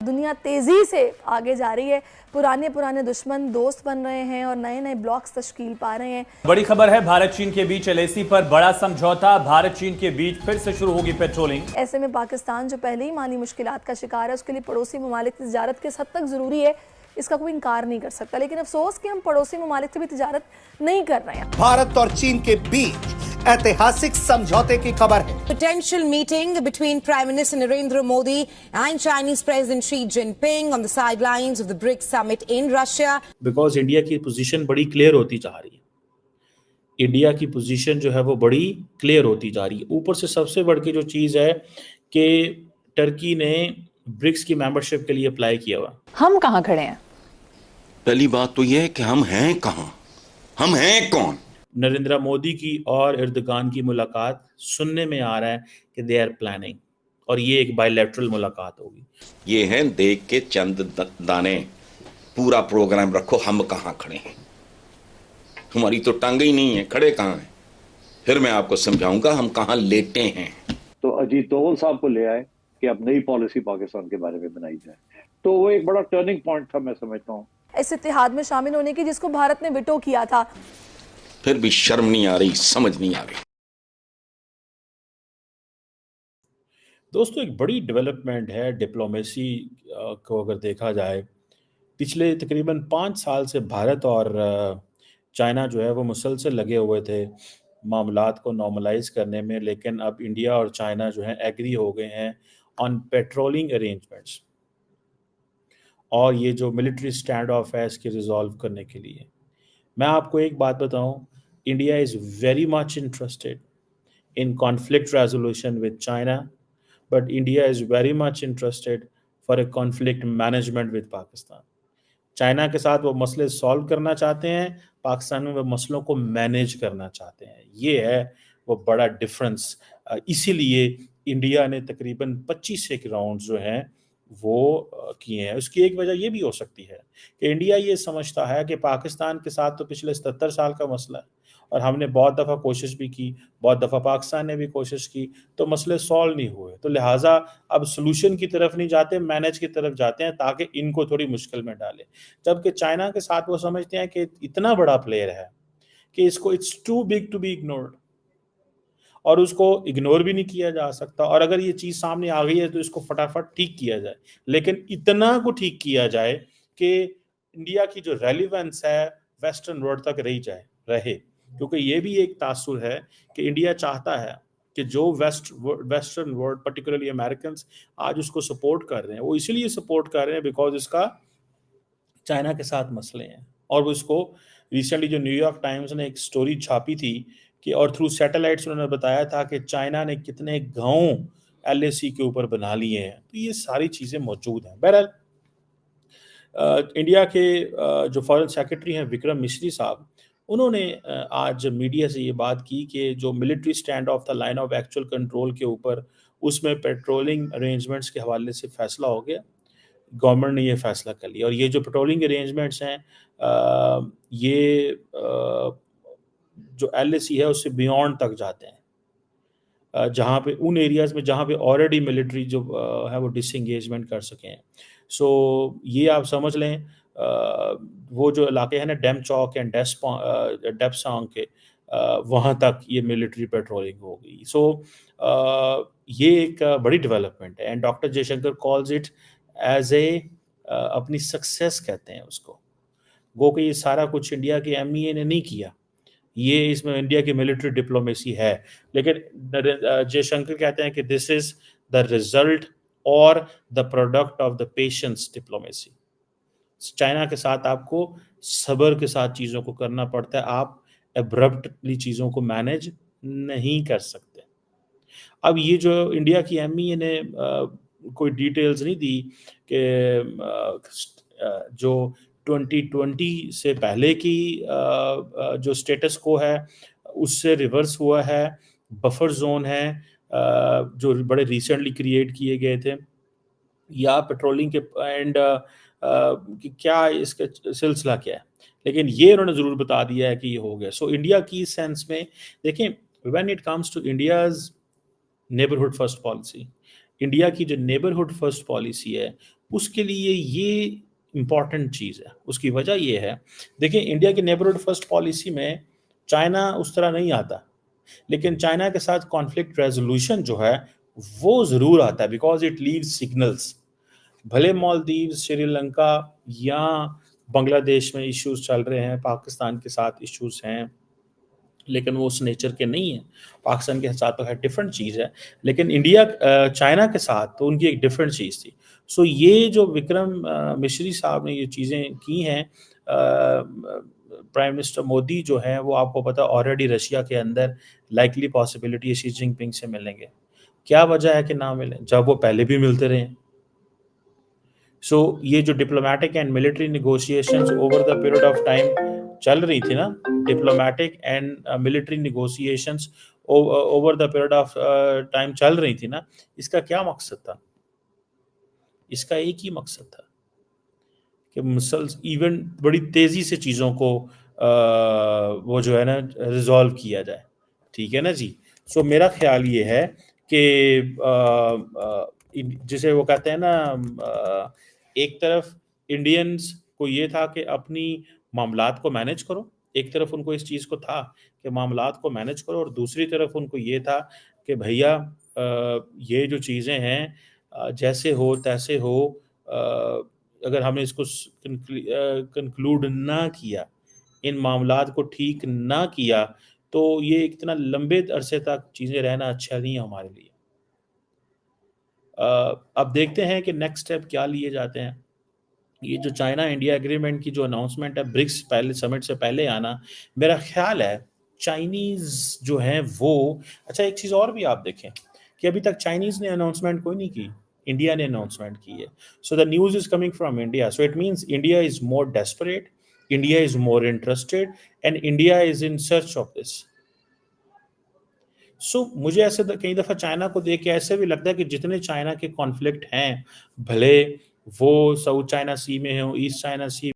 दुनिया तेजी से आगे जा रही है, पुराने दुश्मन दोस्त बन रहे हैं और नए नए ब्लॉक्स तश्कील पा रहे हैं। बड़ी खबर है, भारत चीन के बीच एलएसी पर बड़ा समझौता, भारत चीन के बीच फिर से शुरू होगी पेट्रोलिंग। ऐसे में पाकिस्तान जो पहले ही माली मुश्किलात का शिकार है, उसके लिए पड़ोसी ममालिक की तिजारत किस हद तक जरूरी है इसका कोई इनकार नहीं कर सकता, लेकिन अफसोस कि हम पड़ोसी ममालिक से भी तिजारत नहीं कर रहे हैं। भारत और चीन के बीच ऐतिहासिक समझौते की खबर है। Potential meeting between Prime Minister Narendra Modi and Chinese President Xi Jinping on the sidelines of the BRICS summit in Russia. Because India की पोजीशन बड़ी क्लियर होती जा रही है, इंडिया की पोजीशन जो है वो बड़ी क्लियर होती जा रही है। ऊपर से सबसे बढ़ के जो चीज है कि टर्की ने ब्रिक्स की मेंबरशिप के लिए अप्लाई किया हुआ। हम कहाँ खड़े हैं? पहली बात तो यह है कि हम हैं कहाँ, हम हैं कौन। नरेंद्र मोदी की और एर्दोगान की मुलाकात सुनने में आ रहा है कि दे आर प्लानिंग, और ये एक बायलैटरल मुलाकात होगी। ये है देख के चंद दाने, पूरा प्रोग्राम रखो, हम कहाँ खड़े हैं। हमारी तो टांगे ही नहीं है, खड़े कहाँ हैं। फिर मैं आपको समझाऊंगा हम कहाँ लेटे हैं। तो अजीत दोवल साहब को ले आए कि अब नई पॉलिसी पाकिस्तान के बारे में बनाई जाए, तो वो एक बड़ा टर्निंग पॉइंट था, मैं समझता हूँ, इस इत्तेहाद में शामिल होने की जिसको भारत ने विटो किया था। फिर भी शर्म नहीं आ रही, समझ नहीं आ रही। दोस्तों, एक बड़ी डेवलपमेंट है डिप्लोमेसी को अगर देखा जाए। पिछले तकरीबन 5 साल से भारत और चाइना जो है वो मुसलसल लगे हुए थे मामलात को नॉर्मलाइज करने में, लेकिन अब इंडिया और चाइना जो है एग्री हो गए हैं ऑन पेट्रोलिंग अरेंजमेंट्स, और ये जो मिलिट्री स्टैंड ऑफ है इसके रिजॉल्व करने के लिए। मैं आपको एक बात बताऊं, India is very much interested in conflict resolution with China, but India is very much interested for a conflict management with Pakistan. China के साथ वो मसले सॉल्व करना चाहते हैं, पाकिस्तान में वो मसलों को मैनेज करना चाहते हैं। ये है वो बड़ा डिफरेंस। इसीलिए इंडिया ने तकरीबन 25 एक राउंड जो हैं वो किए हैं। उसकी एक वजह ये भी हो सकती है कि इंडिया ये समझता है कि पाकिस्तान के साथ तो पिछले 77 साल का मसला है, और हमने बहुत दफ़ा कोशिश भी की, बहुत दफ़ा पाकिस्तान ने भी कोशिश की, तो मसले सॉल्व नहीं हुए। तो लिहाजा अब सॉल्यूशन की तरफ नहीं जाते, मैनेज की तरफ जाते हैं ताकि इनको थोड़ी मुश्किल में डालें। जबकि चाइना के साथ वो समझते हैं कि इतना बड़ा प्लेयर है कि इसको it's too big to be ignored, और उसको इग्नोर भी नहीं किया जा सकता, और अगर ये चीज़ सामने आ गई है तो इसको फटाफट ठीक किया जाए, लेकिन इतना को ठीक किया जाए कि इंडिया की जो रेलिवेंस है वेस्टर्न वर्ल्ड तक रहे। क्योंकि ये भी एक तासुर है कि इंडिया चाहता है कि जो वेस्टर्न वर्ल्ड पर्टिकुलरली अमेरिकन आज उसको सपोर्ट कर रहे हैं, वो इसीलिए सपोर्ट कर रहे हैं बिकॉज इसका चाइना के साथ मसले हैं। और वो इसको रिसेंटली जो न्यूयॉर्क टाइम्स ने एक स्टोरी छापी थी कि और थ्रू सैटेलाइट्स उन्होंने बताया था कि चाइना ने कितने गांव एलएसी के ऊपर बना लिए हैं। तो ये सारी चीज़ें मौजूद हैं। बहरहाल इंडिया के जो फॉरेन सेक्रेटरी हैं विक्रम मिश्री साहब, उन्होंने आज मीडिया से ये बात की कि जो military stand of the line of actual control के ऊपर उसमें पेट्रोलिंग अरेंजमेंट्स के हवाले से फैसला हो गया। गवर्नमेंट ने ये फैसला कर लिया, और ये जो पेट्रोलिंग अरेंजमेंट्स हैं ये जो एलएसी है उससे बियॉन्ड तक जाते हैं, जहाँ पे उन एरियाज़ में जहाँ पे ऑलरेडी मिलिट्री जो है वो डिसएंगेजमेंट कर सके हैं। सो ये आप समझ लें, वो जो इलाके हैं ना डेम चौक एंड डेप्सांग के, वहाँ तक ये मिलिट्री पेट्रोलिंग हो गई। सो ये एक बड़ी डेवलपमेंट है, and doctor Jaishankar calls it as a अपनी सक्सेस कहते हैं उसको। वो कि ये सारा कुछ इंडिया के एमईए ने नहीं किया, ये इसमें इंडिया की मिलिट्री डिप्लोमेसी है, लेकिन जयशंकर कहते हैं कि दिस इज द रिजल्ट और the product of the patience diplomacy. China के साथ आपको सब्र के साथ चीज़ों को करना पड़ता है, आप एब्रप्टली चीज़ों को मैनेज नहीं कर सकते। अब ये जो इंडिया की एमईए ने कोई डिटेल्स नहीं दी कि जो 2020 से पहले की जो स्टेटस को है उससे रिवर्स हुआ है, बफर जोन है जो बड़े रिसेंटली क्रिएट किए गए थे, या पेट्रोलिंग के एंड क्या इसका सिलसिला क्या है, लेकिन ये उन्होंने ज़रूर बता दिया है कि ये हो गया। सो इंडिया की सेंस में देखें, when it comes to India's neighbourhood first policy, India की जो नेबरहुड फर्स्ट पॉलिसी है उसके लिए ये इम्पॉर्टेंट चीज़ है। उसकी वजह ये है, देखिए इंडिया की नेबरहुड फर्स्ट पॉलिसी में चाइना उस तरह नहीं आता, लेकिन चाइना के साथ कॉन्फ्लिक्ट रेजोल्यूशन जो है वो ज़रूर आता है, बिकॉज इट लीव्स सिग्नल्स। भले मालदीव, श्रीलंका या बांग्लादेश में इश्यूज चल रहे हैं, पाकिस्तान के साथ इश्यूज हैं, लेकिन वो उस नेचर के नहीं है। पाकिस्तान के साथ तो है डिफरेंट चीज़ है, लेकिन इंडिया चाइना के साथ तो उनकी एक डिफरेंट चीज़ थी। सो ये जो विक्रम मिश्री साहब ने ये चीज़ें की हैं, प्राइम मिनिस्टर मोदी जो है वो आपको पता ऑलरेडी रशिया के अंदर लाइकली पॉसिबिलिटी शी जिनपिंग से मिलेंगे। क्या वजह है कि ना मिले, जब वो पहले भी मिलते रहे। सो ये जो diplomatic and military negotiations over the period of time चल रही थी ना, diplomatic and military negotiations over the period of time चल रही थी ना, इसका क्या मकसद था? इसका एक ही मकसद था कि मुसल्स इवन बड़ी तेजी से चीज़ों को वो जो है ना रिजॉल्व किया जाए। ठीक है ना जी। सो मेरा ख्याल ये है कि जिसे वो कहते हैं ना, एक तरफ इंडियंस को ये था कि अपनी मामलात को मैनेज करो, एक तरफ उनको इस चीज़ को था कि मामलात को मैनेज करो, और दूसरी तरफ उनको ये था कि भैया ये जो चीज़ें हैं जैसे हो तैसे हो, अगर हमने इसको कंक्लूड ना किया, इन मामलात को ठीक ना किया, तो ये इतना लंबे अरसे तक चीज़ें रहना अच्छा नहीं है हमारे लिए। अब देखते हैं कि नेक्स्ट स्टेप क्या लिए जाते हैं। ये जो चाइना इंडिया एग्रीमेंट की जो अनाउंसमेंट है ब्रिक्स पहले समिट से पहले आना, मेरा ख्याल है चाइनीज़ जो हैं वो, अच्छा एक चीज़ और भी आप देखें कि अभी तक चाइनीज़ ने अनाउंसमेंट कोई नहीं की, इंडिया ने अनाउंसमेंट की है। So the news is coming from India, so it means India is more desperate, India is more interested and India is in search of this. So मुझे ऐसे कई दफ़ा चाइना को देख के ऐसे भी लगता है कि जितने चाइना के कॉन्फ्लिक्ट हैं, भले वो साउथ चाइना सी में हो, ईस्ट चाइना सी